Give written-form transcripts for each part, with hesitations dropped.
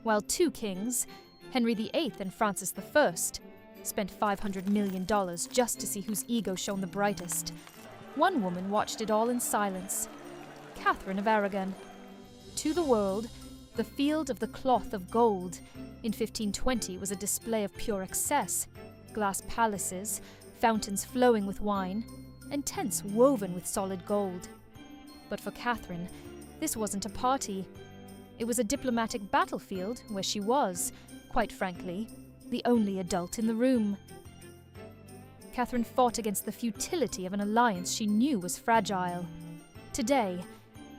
while two kings, Henry VIII and Francis I, spent $500 million just to see whose ego shone the brightest. One woman watched it all in silence, Catherine of Aragon. To the world, the Field of the Cloth of Gold in 1520 was a display of pure excess, glass palaces, fountains flowing with wine, and tents woven with solid gold. But for Catherine, this wasn't a party. It was a diplomatic battlefield where she was, quite frankly, the only adult in the room. Catherine fought against the futility of an alliance she knew was fragile. Today,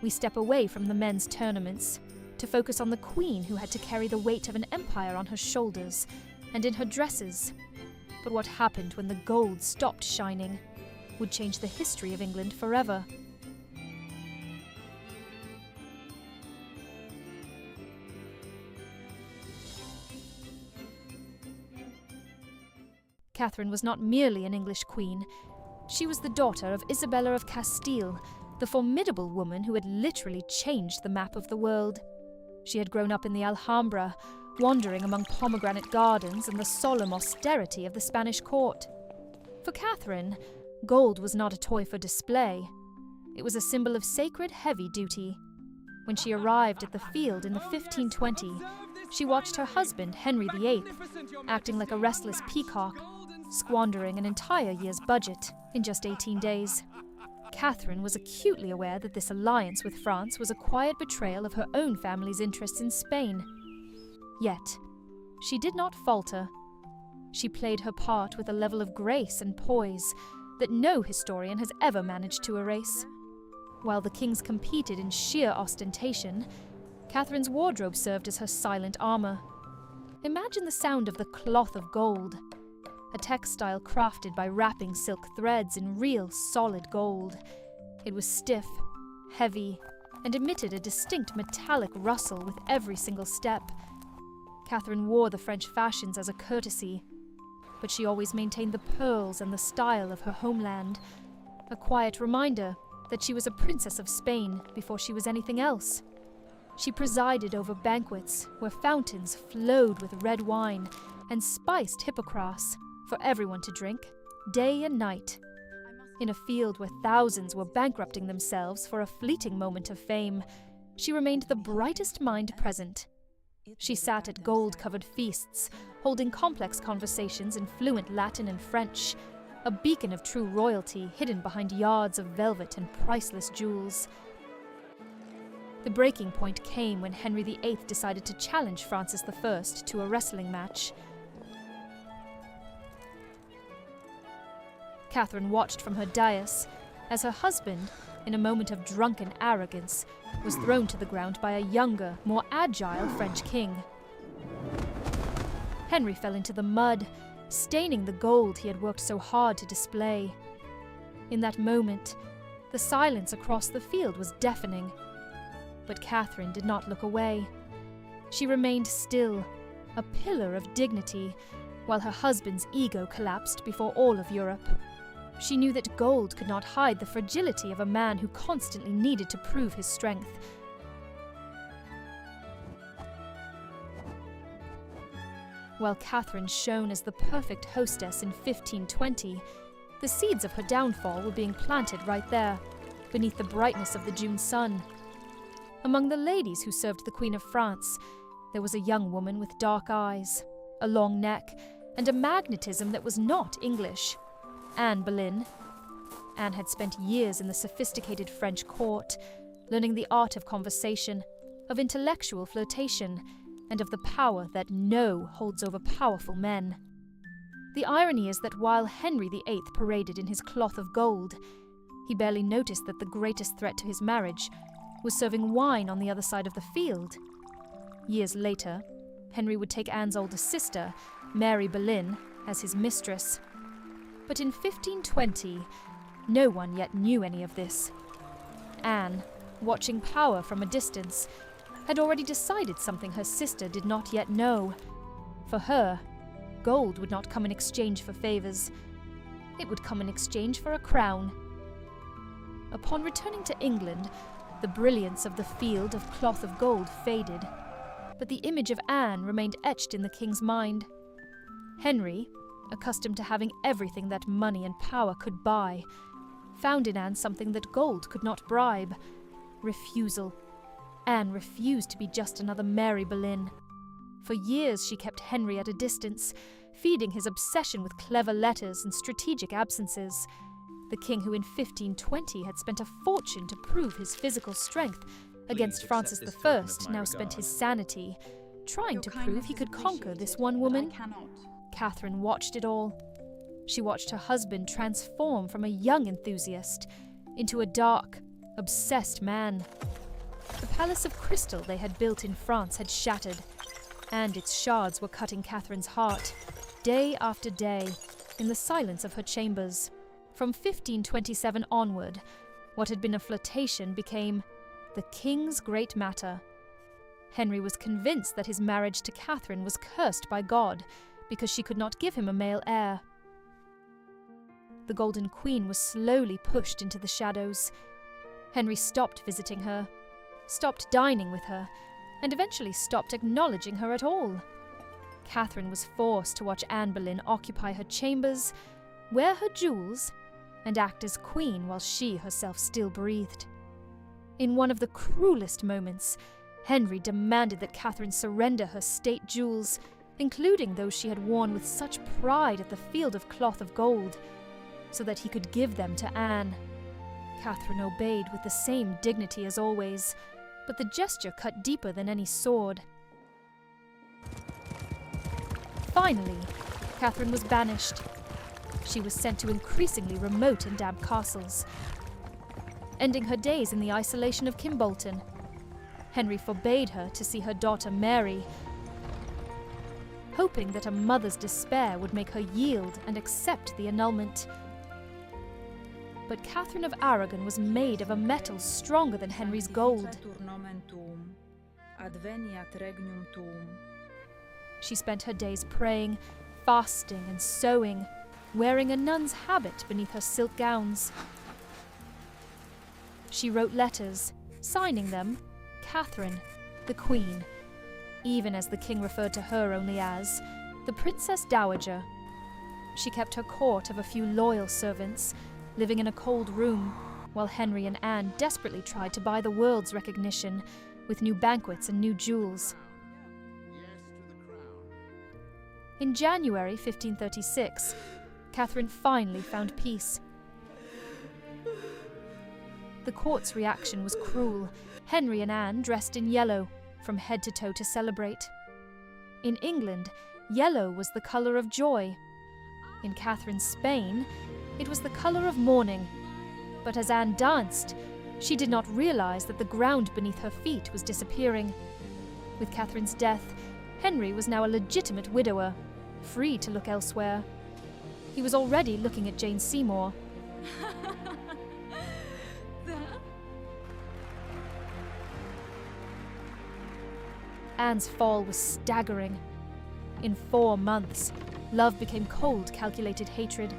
we step away from the men's tournaments to focus on the queen who had to carry the weight of an empire on her shoulders and in her dresses. But what happened when the gold stopped shining would change the history of England forever. Catherine was not merely an English queen. She was the daughter of Isabella of Castile, the formidable woman who had literally changed the map of the world. She had grown up in the Alhambra, wandering among pomegranate gardens and the solemn austerity of the Spanish court. For Catherine, gold was not a toy for display. It was a symbol of sacred heavy duty. When she arrived at the field in the 1520, she watched her husband, Henry VIII, acting like a restless peacock, squandering an entire year's budget in just 18 days. Catherine was acutely aware that this alliance with France was a quiet betrayal of her own family's interests in Spain. Yet, she did not falter. She played her part with a level of grace and poise that no historian has ever managed to erase. While the kings competed in sheer ostentation, Catherine's wardrobe served as her silent armor. Imagine the sound of the cloth of gold, a textile crafted by wrapping silk threads in real solid gold. It was stiff, heavy, and emitted a distinct metallic rustle with every single step. Catherine wore the French fashions as a courtesy, but she always maintained the pearls and the style of her homeland, a quiet reminder that she was a princess of Spain before she was anything else. She presided over banquets where fountains flowed with red wine and spiced hippocras for everyone to drink, day and night. In a field where thousands were bankrupting themselves for a fleeting moment of fame, she remained the brightest mind present. She sat at gold-covered feasts, holding complex conversations in fluent Latin and French, a beacon of true royalty hidden behind yards of velvet and priceless jewels. The breaking point came when Henry VIII decided to challenge Francis I to a wrestling match. Catherine watched from her dais as her husband, in a moment of drunken arrogance, was thrown to the ground by a younger, more agile French king. Henry fell into the mud, staining the gold he had worked so hard to display. In that moment, the silence across the field was deafening. But Catherine did not look away. She remained still, a pillar of dignity, while her husband's ego collapsed before all of Europe. She knew that gold could not hide the fragility of a man who constantly needed to prove his strength. While Catherine shone as the perfect hostess in 1520, the seeds of her downfall were being planted right there, beneath the brightness of the June sun. Among the ladies who served the Queen of France, there was a young woman with dark eyes, a long neck, and a magnetism that was not English. Anne Boleyn. Anne had spent years in the sophisticated French court, learning the art of conversation, of intellectual flirtation, and of the power that no holds over powerful men. The irony is that while Henry VIII paraded in his cloth of gold, he barely noticed that the greatest threat to his marriage was serving wine on the other side of the field. Years later, Henry would take Anne's older sister, Mary Boleyn, as his mistress. But in 1520, no one yet knew any of this. Anne, watching power from a distance, had already decided something her sister did not yet know. For her, gold would not come in exchange for favors. It would come in exchange for a crown. Upon returning to England, the brilliance of the field of cloth of gold faded. but the image of Anne remained etched in the king's mind. Henry, accustomed to having everything that money and power could buy, found in Anne something that gold could not bribe: refusal. Anne refused to be just another Mary Boleyn. For years she kept Henry at a distance, feeding his obsession with clever letters and strategic absences. The king who in 1520 had spent a fortune to prove his physical strength against Francis I now spent his sanity, trying to prove he could conquer this one woman. Catherine watched it all. She watched her husband transform from a young enthusiast into a dark, obsessed man. The palace of crystal they had built in France had shattered, and its shards were cutting Catherine's heart, day after day, in the silence of her chambers. From 1527 onward, what had been a flirtation became the king's great matter. Henry was convinced that his marriage to Catherine was cursed by God because she could not give him a male heir. The Golden Queen was slowly pushed into the shadows. Henry stopped visiting her, stopped dining with her, and eventually stopped acknowledging her at all. Catherine was forced to watch Anne Boleyn occupy her chambers, wear her jewels, and act as queen while she herself still breathed. In one of the cruelest moments, Henry demanded that Catherine surrender her state jewels, including those she had worn with such pride at the Field of Cloth of Gold, so that he could give them to Anne. Catherine obeyed with the same dignity as always, but the gesture cut deeper than any sword. Finally, Catherine was banished. She was sent to increasingly remote and damp castles, ending her days in the isolation of Kimbolton. Henry forbade her to see her daughter Mary, hoping that a mother's despair would make her yield and accept the annulment. But Catherine of Aragon was made of a metal stronger than Henry's gold. She spent her days praying, fasting and sewing, wearing a nun's habit beneath her silk gowns. She wrote letters, signing them Catherine, the Queen, even as the king referred to her only as the Princess Dowager. She kept her court of a few loyal servants, living in a cold room, while Henry and Anne desperately tried to buy the world's recognition with new banquets and new jewels. In January 1536, Catherine finally found peace. The court's reaction was cruel. Henry and Anne dressed in yellow, from head to toe to celebrate. In England, yellow was the colour of joy. In Catherine's Spain, it was the colour of mourning. But as Anne danced, she did not realise that the ground beneath her feet was disappearing. With Catherine's death, Henry was now a legitimate widower, free to look elsewhere. He was already looking at Jane Seymour. Anne's fall was staggering. In 4 months, love became cold, calculated hatred.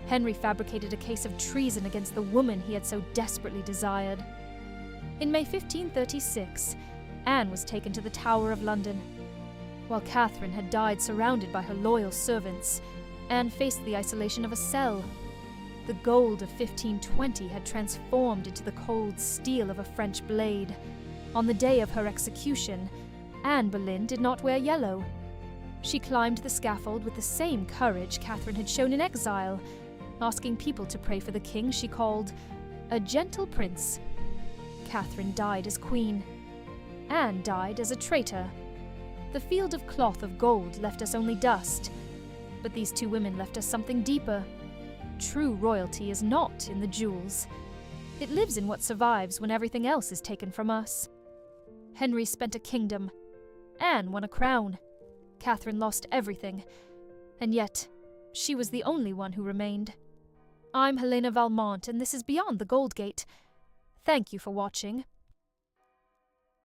Henry fabricated a case of treason against the woman he had so desperately desired. In May 1536, Anne was taken to the Tower of London. While Catherine had died surrounded by her loyal servants, Anne faced the isolation of a cell. The gold of 1520 had transformed into the cold steel of a French blade. On the day of her execution, Anne Boleyn did not wear yellow. She climbed the scaffold with the same courage Catherine had shown in exile, asking people to pray for the king she called a gentle prince. Catherine died as queen. Anne died as a traitor. The Field of Cloth of Gold left us only dust, but these two women left us something deeper. True royalty is not in the jewels. It lives in what survives when everything else is taken from us. Henry spent a kingdom. Anne won a crown. Catherine lost everything. And yet, she was the only one who remained. I'm Helena Valmont, and this is Beyond the Gold Gate. Thank you for watching.